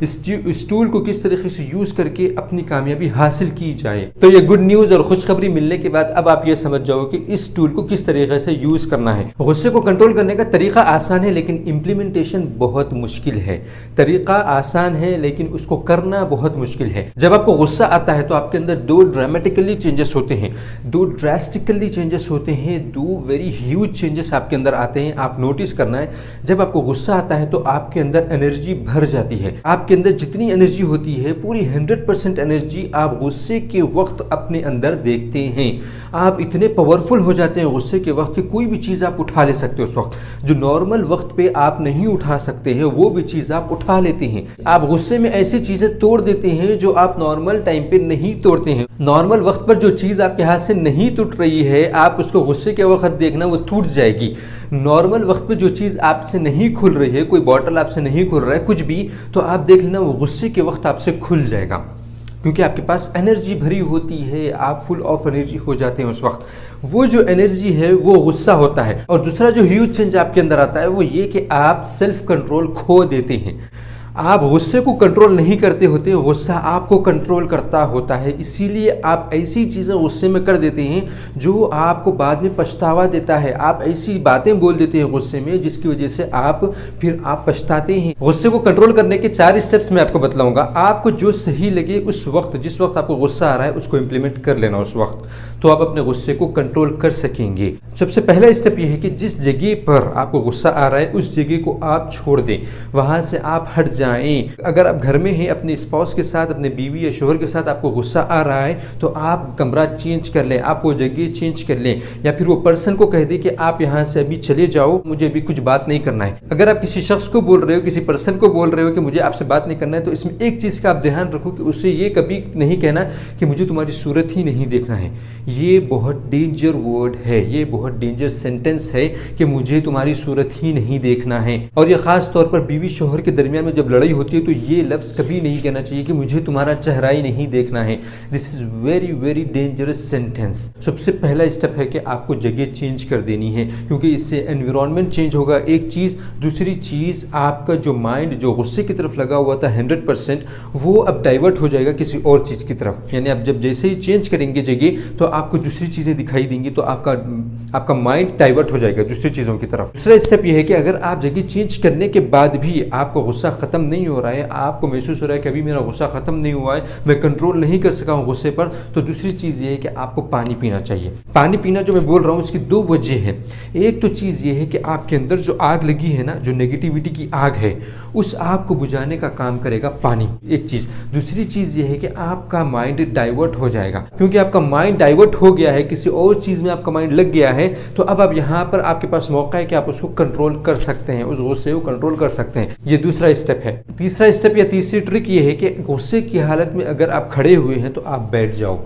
اس tool کو کس طریقے سے یوز کر کے اپنی کامیابی حاصل کی جائے۔ تو یہ گڈ نیوز اور خوشخبری ملنے کے بعد اب آپ یہ سمجھ جاؤ کہ اس ٹول کو کس طریقے سے یوز کرنا ہے۔ غصے کو کنٹرول کرنے کا طریقہ آسان ہے لیکن امپلیمنٹیشن بہت مشکل ہے۔ طریقہ آسان ہے لیکن اس کو کرنا بہت مشکل ہے۔ جب آپ کو غصہ آتا ہے تو آپ کے اندر دو ڈرامیٹیکلی چینجز ہوتے ہیں، دو ڈراسٹیکلی چینجز ہوتے ہیں، دو ویری ہیوج چینجز آپ کے اندر آتے ہیں۔ آپ نوٹس کرنا ہے جب آپ کو غصہ آتا ہے تو آپ کے اندر انرجی بھر جاتی ہے۔ آپ کے اندر جتنی انرجی ہوتی ہے پوری 100% انرجی آپ غصے کے وقت اپنے اندر دیکھتے ہیں۔ آپ اتنے پاورفل ہو جاتے ہیں غصے کے وقت کہ کوئی بھی چیز آپ اٹھا لے سکتے ہو۔ اس وقت جو نارمل وقت پہ آپ نہیں اٹھا سکتے ہیں وہ بھی چیز آپ اٹھا لیتے ہیں۔ آپ غصے میں ایسی چیزیں توڑ دیتے ہیں جو آپ نارمل ٹائم پہ نہیں توڑتے ہیں۔ نارمل وقت پر جو چیز آپ کے ہاتھ سے نہیں ٹوٹ رہی ہے آپ اس کو غصے کے وقت دیکھنا وہ ٹوٹ جائے گی۔ نارمل وقت پہ جو چیز آپ سے نہیں کھل رہی ہے، کوئی باٹل آپ سے نہیں کھل رہا ہے، کچھ بھی، تو آپ دیکھ لینا وہ غصے کے وقت آپ سے کھل جائے گا، کیونکہ آپ کے پاس انرجی بھری ہوتی ہے، آپ فل آف انرجی ہو جاتے ہیں اس وقت۔ وہ جو انرجی ہے وہ غصہ ہوتا ہے۔ اور دوسرا جو ہیوج چینج آپ کے اندر آتا ہے وہ یہ کہ آپ سیلف کنٹرول کھو دیتے ہیں۔ آپ غصے کو کنٹرول نہیں کرتے ہوتے، غصہ آپ کو کنٹرول کرتا ہوتا ہے۔ اسی لیے آپ ایسی چیزیں غصے میں کر دیتے ہیں جو آپ کو بعد میں پچھتاوا دیتا ہے۔ آپ ایسی باتیں بول دیتے ہیں غصے میں جس کی وجہ سے آپ پچھتاتے ہیں۔ غصے کو کنٹرول کرنے کے 4 اسٹیپس میں آپ کو بتلاؤں گا۔ آپ کو جو صحیح لگے اس وقت، جس وقت آپ کو غصہ آ رہا ہے اس کو امپلیمنٹ کر لینا اس وقت، تو آپ اپنے غصے کو کنٹرول کر سکیں گے۔ سب سے پہلا اسٹیپ یہ ہے کہ جس جگہ پر آپ کو غصہ آ رہا ہے اس جگہ کو آپ چھوڑ دیں، وہاں سے آپ ہٹ جائیں۔ اگر آپ گھر میں ہیں اپنے اسپاؤس کے ساتھ، اپنے بیوی یا شوہر کے ساتھ، آپ کو غصہ آ رہا ہے تو آپ کمرہ چینج کر لیں، آپ وہ جگہ چینج کر لیں، یا پھر وہ پرسن کو کہہ دیں کہ آپ یہاں سے ابھی چلے جاؤ، مجھے ابھی کچھ بات نہیں کرنا ہے۔ اگر آپ کسی شخص کو بول رہے ہو، کسی پرسن کو بول رہے ہو کہ مجھے آپ سے بات نہیں کرنا ہے، تو اس میں ایک چیز کا آپ دھیان رکھو کہ اسے یہ کبھی نہیں کہنا کہ مجھے تمہاری صورت ہی نہیں دیکھنا ہے۔ یہ بہت ڈینجر ورڈ ہے، یہ بہت ڈینجر سینٹنس ہے کہ مجھے تمہاری صورت ہی نہیں دیکھنا ہے۔ اور یہ خاص طور پر بیوی شوہر کے درمیان میں جب لڑائی ہوتی ہے تو یہ لفظ کبھی نہیں کہنا چاہیے کہ مجھے تمہارا چہرہ ہی نہیں دیکھنا ہے۔ This is very very dangerous sentence. سب سے پہلا اسٹیپ ہے کہ آپ کو جگہ چینج کر دینی ہے، کیونکہ اس سے انویرونمنٹ چینج ہوگا، ایک چیز۔ دوسری چیز، آپ کا جو مائنڈ جو غصے کی طرف لگا ہوا تھا 100%، وہ اب ڈائیورٹ ہو جائے گا کسی اور چیز کی طرف۔ یعنی آپ جب جیسے ہی چینج کریں گے جگہ تو آپ کو دوسری چیزیں دکھائی دیں گی، تو آپ کا مائنڈ ڈائیورٹ ہو جائے گا دوسری چیزوں کی طرف۔ دوسرا اسٹیپ یہ ہے کہ اگر آپ جگہ چینج کرنے کے بعد بھی آپ کو غصہ ختم نہیں ہو رہا ہے، آپ کو محسوس ہو رہا ہے کہ ابھی میرا غصہ ختم نہیں ہوا ہے، میں کنٹرول نہیں کر سکا ہوں غصے پر، تو دوسری چیز یہ ہے کہ آپ کو پانی پینا چاہیے۔ پانی پینا جو میں بول رہا ہوں اس کی 2 وجہ ہیں۔ ایک تو چیز یہ ہے کہ آپ کے اندر جو آگ لگی ہے نا، جو نیگیٹیوٹی کی آگ ہے، اس آگ کو بجھانے کا کام کرے گا پانی، ایک چیز۔ دوسری چیز یہ ہے کہ آپ کا مائنڈ ڈائیورٹ ہو جائے گا، کیونکہ آپ کا مائنڈ ڈائیورٹ ہو گیا ہے، کسی اور چیز میں آپ کا مائنڈ لگ گیا ہے، تو اب آپ یہاں پر آپ کے پاس موقع ہے کہ آپ اس کو کنٹرول کر سکتے ہیں، اس غصے کو کنٹرول کر سکتے ہیں۔ یہ دوسرا اسٹیپ ہے۔ تیسرا اسٹیپ یا تیسری ٹرک یہ ہے کہ غصے کی حالت میں اگر آپ کھڑے ہوئے ہیں تو آپ بیٹھ جاؤ،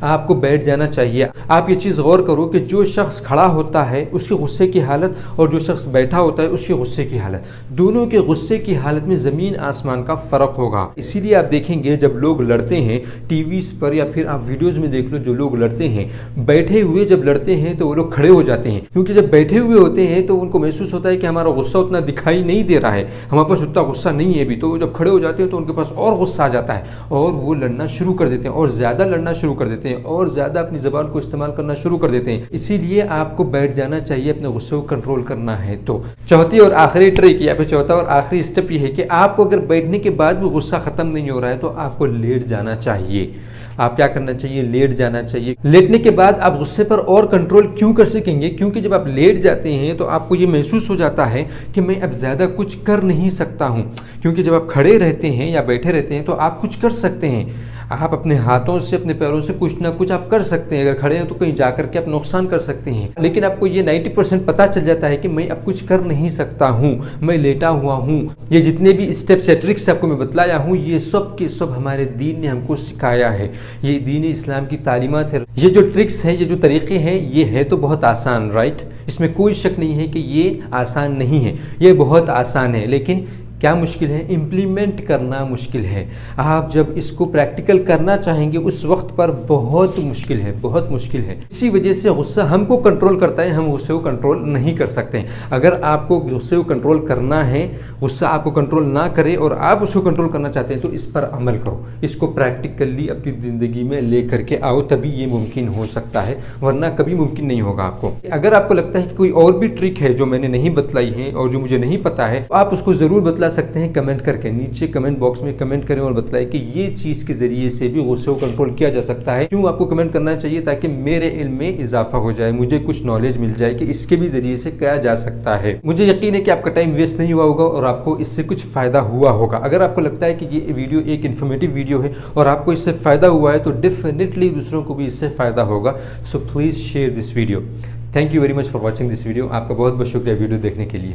آپ کو بیٹھ جانا چاہیے۔ آپ یہ چیز غور کرو کہ جو شخص کھڑا ہوتا ہے اس کے غصے کی حالت اور جو شخص بیٹھا ہوتا ہے اس کے غصے کی حالت، دونوں کے غصے کی حالت میں زمین آسمان کا فرق ہوگا۔ اسی لیے آپ دیکھیں گے جب لوگ لڑتے ہیں ٹی ویز پر یا پھر آپ ویڈیوز میں دیکھ لو، جو لوگ لڑتے ہیں بیٹھے ہوئے جب لڑتے ہیں تو وہ لوگ کھڑے ہو جاتے ہیں، کیونکہ جب بیٹھے ہوئے ہوتے ہیں تو ان کو محسوس ہوتا ہے کہ ہمارا غصہ اتنا دکھائی نہیں دے رہا ہے، ہمارے پاس اتنا غصہ نہیں ہے ابھی، تو جب کھڑے ہو جاتے ہیں تو ان کے پاس اور غصہ آ جاتا ہے اور وہ لڑنا شروع کر دیتے ہیں اور زیادہ لڑنا شروع کر دیتے ہیں اور زیادہ اپنی زبان کو استعمال کرنا شروع کر دیتے ہیں۔ اسی لیے آپ کو بیٹھ جانا چاہیے اپنے غصے کو کنٹرول کرنا ہے تو۔ چوتھی اور آخری ٹرک یا پھر چوتھا اور آخری اسٹیپ یہ ہے کہ آپ کو اگر بیٹھنے کے بعد بھی غصہ ختم نہیں ہو رہا ہے تو آپ کو لیٹ جانا چاہیے۔ آپ کیا کرنا چاہیے؟ لیٹ جانا چاہیے۔ لیٹنے کے بعد آپ غصے پر اور کنٹرول کیوں کر سکیں گے؟ کیونکہ جب آپ لیٹ جاتے ہیں تو آپ کو یہ محسوس ہو جاتا ہے کہ میں اب زیادہ کچھ کر نہیں سکتا ہوں، کیونکہ جب آپ کھڑے رہتے ہیں یا بیٹھے رہتے ہیں تو آپ کچھ کر سکتے ہیں، آپ اپنے ہاتھوں سے اپنے پیروں سے کچھ نہ کچھ آپ کر سکتے ہیں، اگر کھڑے ہیں تو کہیں جا کر کے آپ نقصان کر سکتے ہیں، لیکن آپ کو یہ 90% پتہ چل جاتا ہے کہ میں اب کچھ کر نہیں سکتا ہوں، میں لیٹا ہوا ہوں۔ یہ جتنے بھی اسٹیپس یا ٹرکس آپ کو میں بتلایا ہوں یہ سب کے سب ہمارے دین نے ہم کو سکھایا ہے، یہ دین اسلام کی تعلیمات ہے۔ یہ جو ٹرکس ہیں، یہ جو طریقے ہیں، یہ ہے تو بہت آسان، رائٹ؟ اس میں کوئی شک نہیں ہے کہ یہ آسان نہیں ہے، یہ بہت آسان ہے، لیکن کیا مشکل ہے؟ امپلیمنٹ کرنا مشکل ہے. آپ جب اس کو پریکٹیکل کرنا چاہیں گے اس وقت پر بہت مشکل ہے، بہت مشکل ہے. اسی وجہ سے غصہ ہم کو کنٹرول کرتا ہے، ہم غصے کو کنٹرول نہیں کر سکتے. اگر آپ کو غصے کو کنٹرول کرنا ہے، غصہ آپ کو کنٹرول نہ کرے اور آپ اس کو کنٹرول کرنا چاہتے ہیں تو اس پر عمل کرو، اس کو پریکٹیکلی اپنی زندگی میں لے کر کے آؤ، تبھی یہ ممکن ہو سکتا ہے، ورنہ کبھی ممکن نہیں ہوگا آپ کو. اگر آپ کو لگتا ہے کہ کوئی اور بھی ٹرک ہے جو میں نے نہیں بتلائی ہے اور جو مجھے نہیں پتا ہے، آپ اس کو ضرور بتلا سکتے ہیں کمنٹ کر کے. نیچے کمنٹ باکس میں کمنٹ کریں اور بتلائیں کہ یہ چیز کے ذریعے سے بھی غصے کو کنٹرول کیا جا سکتا ہے. کیوں آپ کو کمنٹ کرنا چاہیے؟ تاکہ میرے علم میں اضافہ ہو جائے، مجھے کچھ نالج مل جائے کہ اس کے بھی ذریعے سے کیا جا سکتا ہے. مجھے یقین ہے کہ آپ کا ٹائم ویسٹ نہیں ہوا ہوگا اور آپ کو اس سے کچھ فائدہ ہوا ہوگا. اگر آپ کو لگتا ہے کہ یہ ویڈیو ایک انفارمیٹیو ویڈیو ہے اور آپ کو اس سے فائدہ ہوا ہے تو ڈیفینیٹلی دوسروں کو بھی اس سے فائدہ ہوگا. So please share this video. Thank you very much for watching this video. آپ کا بہت بہت شکریہ ویڈیو دیکھنے کے لیے.